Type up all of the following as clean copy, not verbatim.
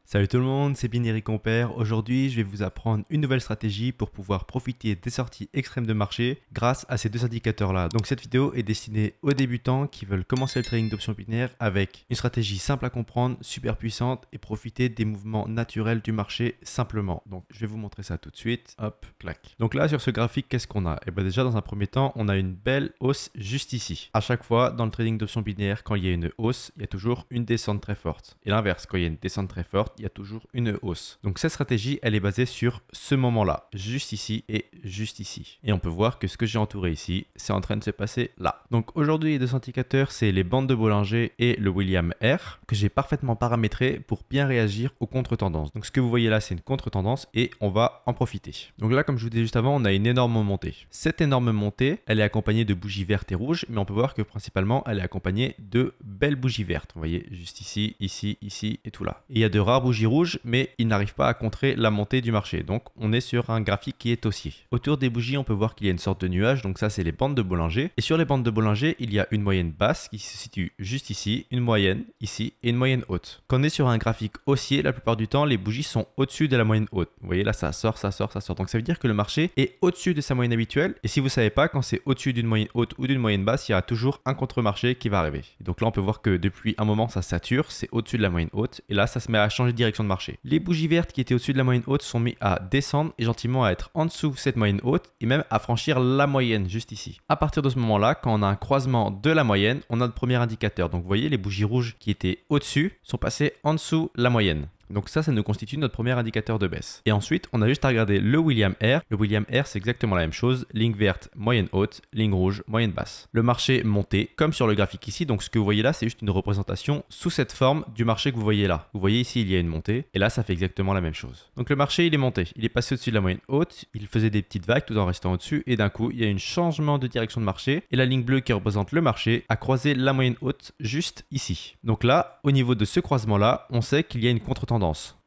Salut tout le monde, c'est Binary Compère. Aujourd'hui, je vais vous apprendre une nouvelle stratégie pour pouvoir profiter des sorties extrêmes de marché grâce à ces deux indicateurs-là. Donc cette vidéo est destinée aux débutants qui veulent commencer le trading d'options binaires avec une stratégie simple à comprendre, super puissante et profiter des mouvements naturels du marché simplement. Donc je vais vous montrer ça tout de suite. Hop, clac. Donc là, sur ce graphique, qu'est-ce qu'on a? Et bien déjà, dans un premier temps, on a une belle hausse juste ici. À chaque fois, dans le trading d'options binaires, quand il y a une hausse, il y a toujours une descente très forte. Et l'inverse, quand il y a une descente très forte, il y a toujours une hausse. Donc cette stratégie, elle est basée sur ce moment-là, juste ici et juste ici. Et on peut voir que ce que j'ai entouré ici, c'est en train de se passer là. Donc aujourd'hui, les deux indicateurs, c'est les bandes de Bollinger et le William R, que j'ai parfaitement paramétré pour bien réagir aux contre-tendances. Donc ce que vous voyez là, c'est une contre-tendance et on va en profiter. Donc là, comme je vous disais juste avant, on a une énorme montée. Cette énorme montée, elle est accompagnée de bougies vertes et rouges, mais on peut voir que principalement, elle est accompagnée de belles bougies vertes. Vous voyez, juste ici, ici, ici et tout là. Et il y a de rares bougies rouges, mais il n'arrive pas à contrer la montée du marché. Donc on est sur un graphique qui est haussier. Autour des bougies, on peut voir qu'il y a une sorte de nuage. Donc ça, c'est les bandes de Bollinger. Et sur les bandes de Bollinger, il y a une moyenne basse qui se situe juste ici, une moyenne ici et une moyenne haute. Quand on est sur un graphique haussier, la plupart du temps, les bougies sont au-dessus de la moyenne haute. Vous voyez là, ça sort, ça sort, ça sort. Donc ça veut dire que le marché est au-dessus de sa moyenne habituelle. Et si vous ne savez pas, quand c'est au-dessus d'une moyenne haute ou d'une moyenne basse, il y aura toujours un contre-marché qui va arriver. Et donc là, on peut voir que depuis un moment, ça sature, c'est au-dessus de la moyenne haute. Et là, ça se met à changer de direction de marché. Les bougies vertes qui étaient au-dessus de la moyenne haute sont mis à descendre et gentiment à être en dessous de cette moyenne haute et même à franchir la moyenne juste ici. À partir de ce moment-là, quand on a un croisement de la moyenne, on a le premier indicateur. Donc vous voyez, les bougies rouges qui étaient au-dessus sont passées en dessous la moyenne. Donc ça nous constitue notre premier indicateur de baisse. Et ensuite, on a juste à regarder le William R. Le William R, c'est exactement la même chose. Ligne verte, moyenne haute, ligne rouge, moyenne basse. Le marché monté, comme sur le graphique ici. Donc ce que vous voyez là, c'est juste une représentation sous cette forme du marché que vous voyez là. Vous voyez ici, il y a une montée. Et là, ça fait exactement la même chose. Donc le marché, il est monté. Il est passé au-dessus de la moyenne haute. Il faisait des petites vagues tout en restant au-dessus. Et d'un coup, il y a un changement de direction de marché. Et la ligne bleue qui représente le marché a croisé la moyenne haute juste ici. Donc là, au niveau de ce croisement-là, on sait qu'il y a une contre-tendance.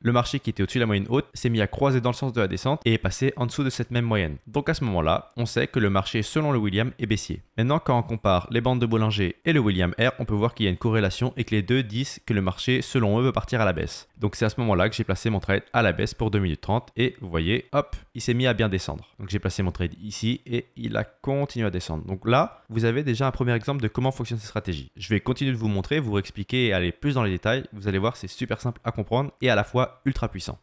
Le marché qui était au-dessus de la moyenne haute s'est mis à croiser dans le sens de la descente et est passé en dessous de cette même moyenne. Donc à ce moment-là, on sait que le marché selon le William est baissier. Maintenant, quand on compare les bandes de Bollinger et le William R, on peut voir qu'il y a une corrélation et que les deux disent que le marché selon eux veut partir à la baisse. Donc c'est à ce moment-là que j'ai placé mon trade à la baisse pour 2 minutes 30 et vous voyez, hop, il s'est mis à bien descendre. Donc j'ai placé mon trade ici et il a continué à descendre. Donc là, vous avez déjà un premier exemple de comment fonctionne cette stratégie. Je vais continuer de vous montrer, vous expliquer et aller plus dans les détails. Vous allez voir, c'est super simple à comprendre et à la fois ultra puissant.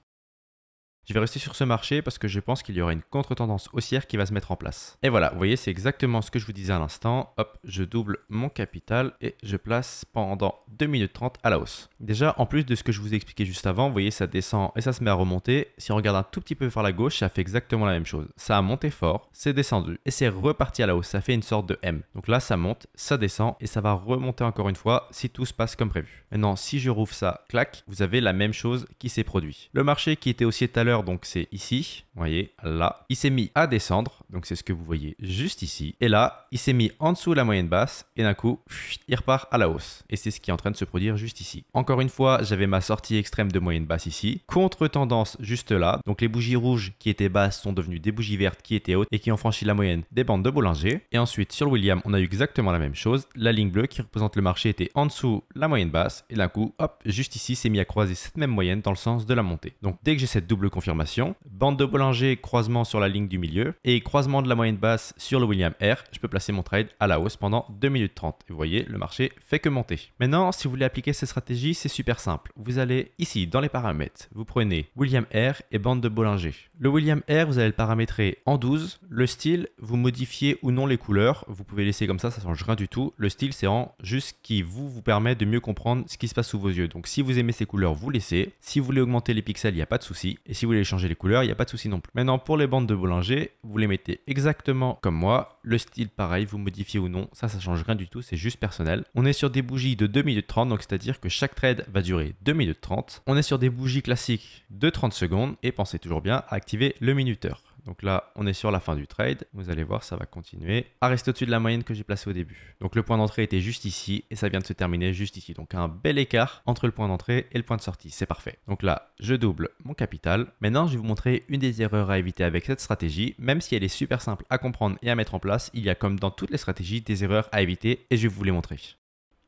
Je vais rester sur ce marché parce que je pense qu'il y aura une contre-tendance haussière qui va se mettre en place. Et voilà, vous voyez, c'est exactement ce que je vous disais à l'instant. Hop, je double mon capital et je place pendant 2 minutes 30 à la hausse. Déjà, en plus de ce que je vous ai expliqué juste avant, vous voyez, ça descend et ça se met à remonter. Si on regarde un tout petit peu vers la gauche, ça fait exactement la même chose. Ça a monté fort, c'est descendu et c'est reparti à la hausse. Ça fait une sorte de M. Donc là, ça monte, ça descend et ça va remonter encore une fois si tout se passe comme prévu. Maintenant, si je rouvre ça, clac, vous avez la même chose qui s'est produit. Le marché qui était haussier tout à l'heure, donc c'est ici, vous voyez, là, il s'est mis à descendre, donc c'est ce que vous voyez juste ici. Et là, il s'est mis en dessous de la moyenne basse et d'un coup, il repart à la hausse. Et c'est ce qui est en train de se produire juste ici. Encore une fois, j'avais ma sortie extrême de moyenne basse ici, contre-tendance juste là. Donc les bougies rouges qui étaient basses sont devenues des bougies vertes qui étaient hautes et qui ont franchi la moyenne des bandes de Bollinger. Et ensuite, sur le William, on a eu exactement la même chose. La ligne bleue qui représente le marché était en dessous la moyenne basse et d'un coup, hop, juste ici, s'est mis à croiser cette même moyenne dans le sens de la montée. Donc dès que j'ai cette double confirmation, bande de Bollinger, croisement sur la ligne du milieu et croisement de la moyenne basse sur le William R, je peux placer mon trade à la hausse pendant 2 minutes 30. Et vous voyez, le marché fait que monter. Maintenant, si vous voulez appliquer cette stratégie, c'est super simple. Vous allez ici, dans les paramètres, vous prenez William R et bande de Bollinger. Le William R, vous allez le paramétrer en 12. Le style, vous modifiez ou non les couleurs. Vous pouvez laisser comme ça change rien du tout. Le style, c'est en juste qui vous permet de mieux comprendre ce qui se passe sous vos yeux. Donc si vous aimez ces couleurs, vous laissez. Si vous voulez augmenter les pixels, il n'y a pas de souci. Et si vous voulez changer les couleurs, il n'y a pas de souci non plus. Maintenant, pour les bandes de Bollinger, vous les mettez exactement comme moi. Le style, pareil, vous modifiez ou non. Ça change rien du tout. C'est juste personnel. On est sur des bougies de 2 minutes 30. Donc, c'est-à-dire que chaque trade va durer 2 minutes 30. On est sur des bougies classiques de 30 secondes. Et pensez toujours bien à activer le minuteur. Donc là, on est sur la fin du trade. Vous allez voir, ça va continuer à rester au-dessus de la moyenne que j'ai placée au début. Donc le point d'entrée était juste ici et ça vient de se terminer juste ici. Donc un bel écart entre le point d'entrée et le point de sortie. C'est parfait. Donc là, je double mon capital. Maintenant, je vais vous montrer une des erreurs à éviter avec cette stratégie. Même si elle est super simple à comprendre et à mettre en place, il y a comme dans toutes les stratégies des erreurs à éviter et je vais vous les montrer.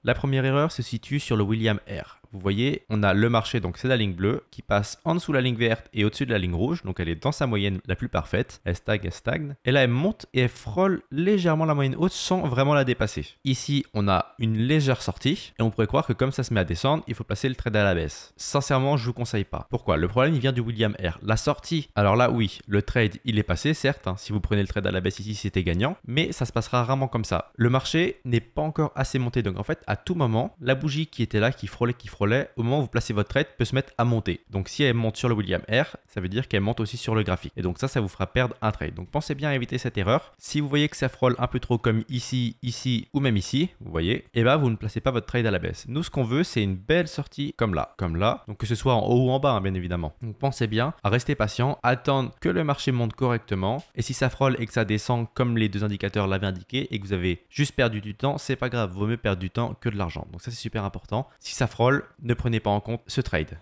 La première erreur se situe sur le William R. vous voyez, on a le marché, donc c'est la ligne bleue, qui passe en dessous de la ligne verte et au-dessus de la ligne rouge. Donc elle est dans sa moyenne la plus parfaite. Elle stagne. Et là, elle monte et elle frôle légèrement la moyenne haute sans vraiment la dépasser. Ici, on a une légère sortie et on pourrait croire que comme ça se met à descendre, il faut placer le trade à la baisse. Sincèrement, je vous conseille pas. Pourquoi? Le problème, il vient du William R. La sortie, alors là, oui, le trade, il est passé, certes. Si vous prenez le trade à la baisse ici, c'était gagnant, mais ça se passera rarement comme ça. Le marché n'est pas encore assez monté. Donc en fait, à tout moment, la bougie qui était là, qui frôlait, au moment où vous placez votre trade, peut se mettre à monter. Donc si elle monte sur le William R, ça veut dire qu'elle monte aussi sur le graphique. Et donc ça vous fera perdre un trade. Donc pensez bien à éviter cette erreur. Si vous voyez que ça frôle un peu trop comme ici, ici ou même ici, vous voyez, et ben vous ne placez pas votre trade à la baisse. Nous, ce qu'on veut, c'est une belle sortie comme là. Donc que ce soit en haut ou en bas, bien évidemment. Donc pensez bien à rester patient, attendre que le marché monte correctement. Et si ça frôle et que ça descend comme les deux indicateurs l'avaient indiqué et que vous avez juste perdu du temps, c'est pas grave. Vaut mieux perdre du temps que de l'argent. Donc ça, c'est super important. Si ça frôle, ne prenez pas en compte ce trade.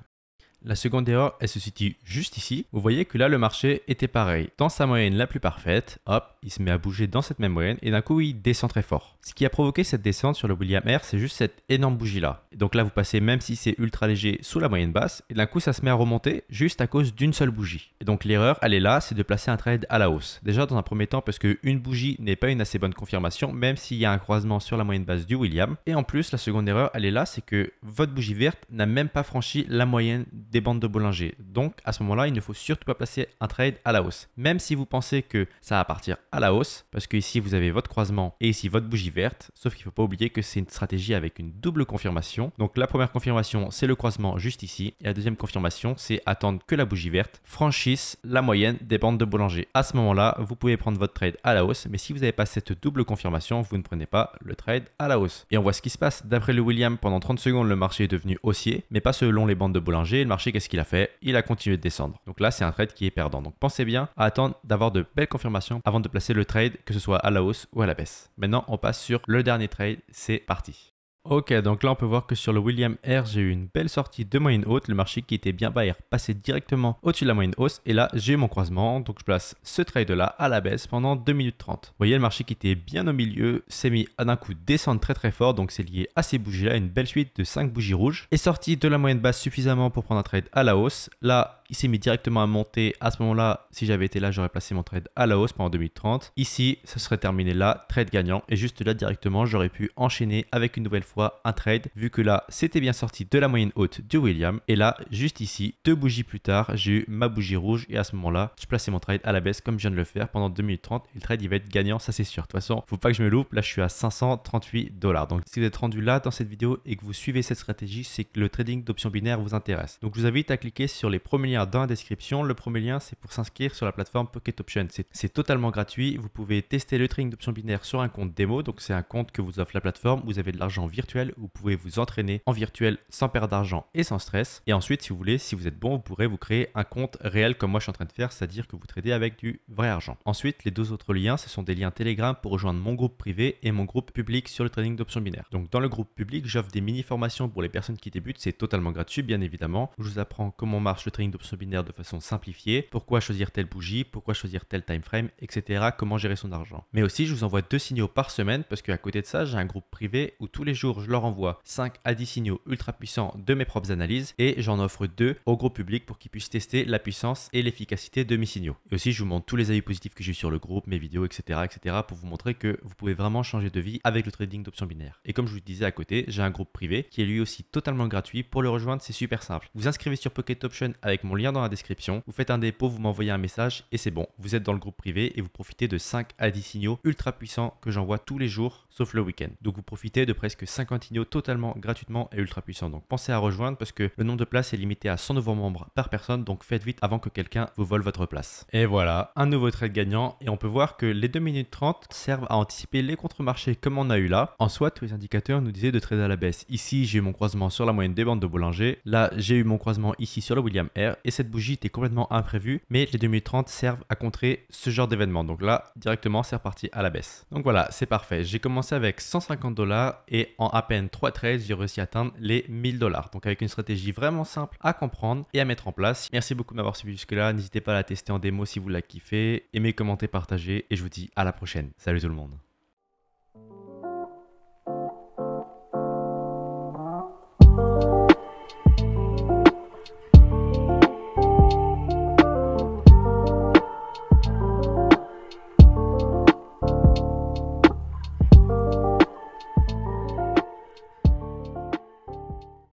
La seconde erreur, elle se situe juste ici. Vous voyez que là, le marché était pareil. Dans sa moyenne la plus parfaite, hop, il se met à bouger dans cette même moyenne et d'un coup, il descend très fort. Ce qui a provoqué cette descente sur le William R, c'est juste cette énorme bougie-là. Donc là, vous passez, même si c'est ultra léger, sous la moyenne basse et d'un coup, ça se met à remonter juste à cause d'une seule bougie. Et donc l'erreur, elle est là, c'est de placer un trade à la hausse. Déjà, dans un premier temps, parce qu'une bougie n'est pas une assez bonne confirmation, même s'il y a un croisement sur la moyenne basse du William. Et en plus, la seconde erreur, elle est là, c'est que votre bougie verte n'a même pas franchi la moyenne des bandes de Bollinger. Donc à ce moment-là, il ne faut surtout pas placer un trade à la hausse. Même si vous pensez que ça va partir à la hausse, parce que ici vous avez votre croisement et ici votre bougie verte, sauf qu'il ne faut pas oublier que c'est une stratégie avec une double confirmation. Donc la première confirmation, c'est le croisement juste ici. Et la deuxième confirmation, c'est attendre que la bougie verte franchisse la moyenne des bandes de Bollinger. À ce moment-là, vous pouvez prendre votre trade à la hausse, mais si vous n'avez pas cette double confirmation, vous ne prenez pas le trade à la hausse. Et on voit ce qui se passe. D'après le William, pendant 30 secondes, le marché est devenu haussier, mais pas selon les bandes de Bollinger. Le marché, qu'est-ce qu'il a fait? Il a continué de descendre. Donc là, c'est un trade qui est perdant. Donc pensez bien à attendre d'avoir de belles confirmations avant de placer le trade, que ce soit à la hausse ou à la baisse. Maintenant, on passe sur le dernier trade. C'est parti. Ok, donc là on peut voir que sur le William R, j'ai eu une belle sortie de moyenne haute. Le marché qui était bien bas est repassé directement au-dessus de la moyenne hausse. Et là, j'ai eu mon croisement. Donc je place ce trade là à la baisse pendant 2 minutes 30. Vous voyez, le marché qui était bien au milieu s'est mis à d'un coup descendre très fort. Donc c'est lié à ces bougies là, une belle suite de 5 bougies rouges. Est sorti de la moyenne basse suffisamment pour prendre un trade à la hausse. Là, il s'est mis directement à monter. À ce moment-là, si j'avais été là, j'aurais placé mon trade à la hausse pendant 2 minutes 30. Ici, ça serait terminé là, trade gagnant. Et juste là, directement, j'aurais pu enchaîner avec une nouvelle fois un trade, vu que là, c'était bien sorti de la moyenne haute du William. Et là, juste ici, 2 bougies plus tard, j'ai eu ma bougie rouge. Et à ce moment-là, je plaçais mon trade à la baisse comme je viens de le faire pendant 2 minutes 30. Et le trade, il va être gagnant, ça c'est sûr. De toute façon, faut pas que je me loupe. Là, je suis à 538 $. Donc, si vous êtes rendu là dans cette vidéo et que vous suivez cette stratégie, c'est que le trading d'options binaires vous intéresse. Donc, je vous invite à cliquer sur les premiers liens dans la description. Le premier lien, c'est pour s'inscrire sur la plateforme Pocket Options. C'est totalement gratuit. Vous pouvez tester le trading d'options binaires sur un compte démo. Donc, c'est un compte que vous offre la plateforme. Vous avez de l'argent virtuel. Vous pouvez vous entraîner en virtuel sans perdre d'argent et sans stress. Et ensuite, si vous voulez, si vous êtes bon, vous pourrez vous créer un compte réel comme moi je suis en train de faire, c'est-à-dire que vous tradez avec du vrai argent. Ensuite, les deux autres liens, ce sont des liens Telegram pour rejoindre mon groupe privé et mon groupe public sur le trading d'options binaires. Donc, dans le groupe public, j'offre des mini-formations pour les personnes qui débutent. C'est totalement gratuit, bien évidemment. Je vous apprends comment marche le trading d'options binaires de façon simplifiée, pourquoi choisir telle bougie, pourquoi choisir tel time frame, etc. Comment gérer son argent. Mais aussi, je vous envoie 2 signaux par semaine parce qu'à côté de ça, j'ai un groupe privé où tous les jours, je leur envoie 5 à 10 signaux ultra puissants de mes propres analyses et j'en offre 2 au groupe public pour qu'ils puissent tester la puissance et l'efficacité de mes signaux. Et aussi, je vous montre tous les avis positifs que j'ai eu sur le groupe, mes vidéos, etc. pour vous montrer que vous pouvez vraiment changer de vie avec le trading d'options binaires. Et comme je vous le disais à côté, j'ai un groupe privé qui est lui aussi totalement gratuit. Pour le rejoindre, c'est super simple. Vous inscrivez sur Pocket Option avec mon lien dans la description. Vous faites un dépôt, vous m'envoyez un message et c'est bon. Vous êtes dans le groupe privé et vous profitez de 5 à 10 signaux ultra puissants que j'envoie tous les jours, sauf le week-end. Donc vous profitez de presque 50 signaux totalement gratuitement et ultra puissants. Donc pensez à rejoindre parce que le nombre de places est limité à 100 nouveaux membres par personne. Donc faites vite avant que quelqu'un vous vole votre place. Et voilà, un nouveau trade gagnant. Et on peut voir que les 2 minutes 30 servent à anticiper les contre-marchés comme on a eu là. En soit, tous les indicateurs nous disaient de trader à la baisse. Ici, j'ai eu mon croisement sur la moyenne des bandes de Bollinger. Là, j'ai eu mon croisement ici sur le William R. Et cette bougie était complètement imprévue. Mais les 2 minutes 30 servent à contrer ce genre d'événement. Donc là, directement, c'est reparti à la baisse. Donc voilà, c'est parfait. J'ai commencé avec 150 $ et en à peine 3 trades, j'ai réussi à atteindre les 1000 $. Donc avec une stratégie vraiment simple à comprendre et à mettre en place. Merci beaucoup de m'avoir suivi jusque-là. N'hésitez pas à la tester en démo si vous la kiffez. Aimez, commentez, partagez et je vous dis à la prochaine. Salut tout le monde.